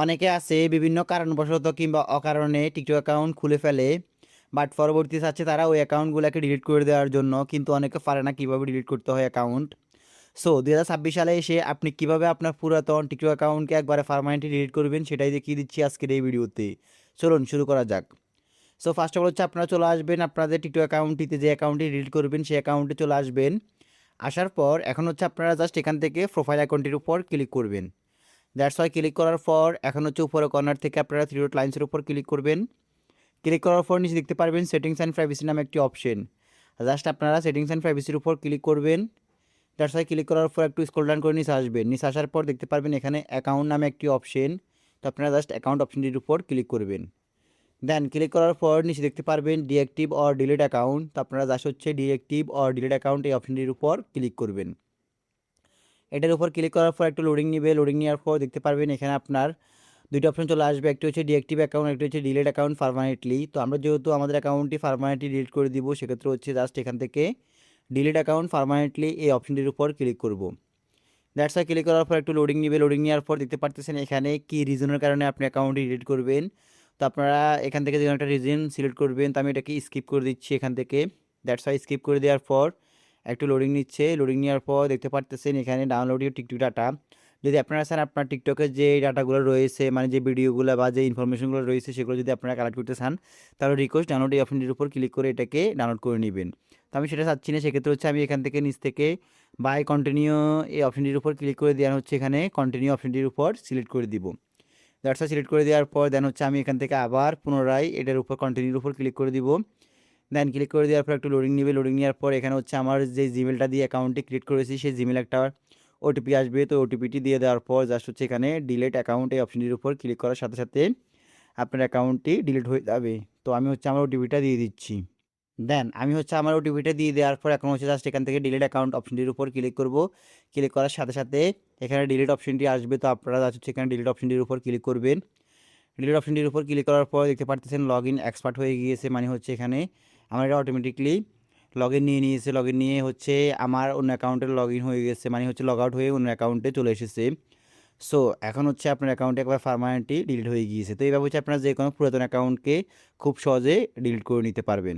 অনেকে আছে বিভিন্ন কারণবশত কিংবা অকারণে টিকটক অ্যাকাউন্ট খুলে ফেলে। বাট পরবর্তী চাচ্ছে তারা ওই অ্যাকাউন্টগুলোকে ডিলিট করে দেওয়ার জন্য, কিন্তু অনেকে পারে না কীভাবে ডিলিট করতে হয় অ্যাকাউন্ট। সো ২০২৬ সালে এসে আপনি কীভাবে আপনার পুরাতন টিকটক অ্যাকাউন্টকে একবারে পার্মানেন্টলি ডিলিট করবেন সেটাই দেখিয়ে দিচ্ছি আজকের এই ভিডিওতে। চলুন শুরু করা যাক। সো ফার্স্ট অফ অল হচ্ছে আপনারা চলে আসবেন আপনাদের টিকটক অ্যাকাউন্টটিতে, যে অ্যাকাউন্টটি ডিলিট করবেন সেই অ্যাকাউন্টে চলে আসবেন। আসার পর এখন হচ্ছে আপনারা জাস্ট এখান থেকে প্রোফাইল অ্যাকাউন্টের উপর ক্লিক করবেন। দ্যাটস ওয়াই ক্লিক করার পর এখন হচ্ছে উপরে কর্নার থেকে আপনারা থ্রি ডট লাইন্সের উপর ক্লিক করবেন। ক্লিক করার পর নিচে দেখতে পারবেন সেটিংস অ্যান্ড প্রাইভেসি নামে একটি অপশন। জাস্ট আপনারা সেটিংস অ্যান্ড প্রাইভেসির উপর ক্লিক করবেন। দ্যাটস ওয়াই ক্লিক করার পর একটু স্ক্রল ডাউন করে নিচে আসবেন। নিচে আসার পর দেখতে পারবেন এখানে অ্যাকাউন্ট নামে একটি অপশন। তো আপনারা জাস্ট অ্যাকাউন্ট অপশনটির উপর ক্লিক করবেন। দেন ক্লিক করার পর নিচে দেখতে পারবেন ডিঅ্যাক্টিভ অর ডিলিট অ্যাকাউন্ট। তো আপনারা জাস্ট হচ্ছে ডিঅ্যাক্টিভ অর ডিলিট অ্যাকাউন্ট এই অপশনটির উপর ক্লিক করবেন। এটার উপর ক্লিক করার পর একটু লোডিং নেবে। লোডিং নেওয়ার পর দেখতে পারবেন এখানে আপনার দুইটা অপশন চলে আসবে, একটি হচ্ছে ডিঅ্যাক্টিভ অ্যাকাউন্ট, একটি হচ্ছে ডিলিট অ্যাকাউন্ট পার্মানেন্টলি। তো আমরা যেহেতু আমাদের অ্যাকাউন্টটি পার্মানেন্টলি ডিলিট করে দিব, সেক্ষেত্রে হচ্ছে জাস্ট এখান থেকে ডিলিট অ্যাকাউন্ট পার্মানেন্টলি এই অপশনটির উপর ক্লিক করব। দ্যাটস ওয়াই ক্লিক করার পর একটু লোডিং নেবে। লোডিং নেওয়ার পর দেখতে পারতেছেন এখানে কি রিজনের কারণে আপনি অ্যাকাউন্টটি ডিলিট করবেন। তো আপনারা এখান থেকে যে কোনো একটা রিজন সিলেক্ট করবেন। তো আমি এটাকে স্কিপ করে দিচ্ছি এখান থেকে। দ্যাটস ওয়াই স্কিপ করে দেওয়ার পর একটু লোডিং নিচ্ছে। লোডিং নেওয়ার পর দেখতে পারতেছেন এখানে ডাউনলোড ইউর টিকটক ডাটা। যদি আপনারা চান আপনার টিকটকের যে ডাটাগুলো রয়েছে, মানে যে ভিডিওগুলো বা যে ইনফরমেশনগুলো রয়েছে সেগুলো যদি আপনারা কালেক্ট করতে চান, তাহলে রিকোয়েস্ট ডাউনলোড এই অপশনটির উপর ক্লিক করে এটাকে ডাউনলোড করে নেবেন। তো আমি সেটা চাচ্ছি না, সেক্ষেত্রে হচ্ছে আমি এখান থেকে নিচ থেকে বাই কন্টিনিউ এই অপশনটির উপর ক্লিক করে দেওয়া হচ্ছে এখানে কন্টিনিউ অপশনটির উপর সিলেক্ট করে দিব। দ্যাটস সিলেক্ট করে দেওয়ার পর দেন হচ্ছে আমি এখান থেকে আবার পুনরায় এটার উপর কন্টিনিউর উপর ক্লিক করে দিব। দেন ক্লিক করে দেওয়ার পর একটু লোডিং নেবে। লোডিং নেওয়ার পর এখানে হচ্ছে আমার যে জিমেলটা দিয়ে অ্যাকাউন্টটি ক্রিয়েট করেছি সেই জিমেল একটা ওটিপি আসবে। তো ওটিপিটি দিয়ে দেওয়ার পর জাস্ট হচ্ছে এখানে ডিলিট অ্যাকাউন্ট এই অপশনটির উপর ক্লিক করার সাথে সাথে আপনার অ্যাকাউন্টটি ডিলিট হয়ে যাবে। তো আমি হচ্ছে আমার ওটিপিটা দিয়ে দিচ্ছি। দেন আমি হচ্ছে আমার ওটিপিটা দিয়ে দেওয়ার পর এখন হচ্ছে জাস্ট এখান থেকে ডিলিট অ্যাকাউন্ট অপশনটির উপর ক্লিক করব। ক্লিক করার সাথে সাথে এখানে ডিলিট অপশনটি আসবে। তো আপনারা জাস্ট হচ্ছে এখানে ডিলিট অপশনটির উপর ক্লিক করবেন। ডিলিট অপশনটির উপর ক্লিক করার পর দেখতে পারতেছেন লগ ইন এক্সপার্ট হয়ে গিয়েছে, মানে হচ্ছে এখানে আমার এটা অটোমেটিকলি লগ ইন নিয়ে নিয়েছে। লগ ইন নিয়ে হচ্ছে আমার অন্য অ্যাকাউন্টে লগ ইন হয়ে গেছে, মানে হচ্ছে লগ আউট হয়ে অন্য অ্যাকাউন্টে চলে এসেছে। সো এখন হচ্ছে আপনার অ্যাকাউন্টে একবার পার্মানেন্টলি ডিলিট হয়ে গিয়েছে। তো এইভাবে হচ্ছে আপনারা যে কোনো পুরাতন অ্যাকাউন্টকে খুব সহজে ডিলিট করে নিতে পারবেন।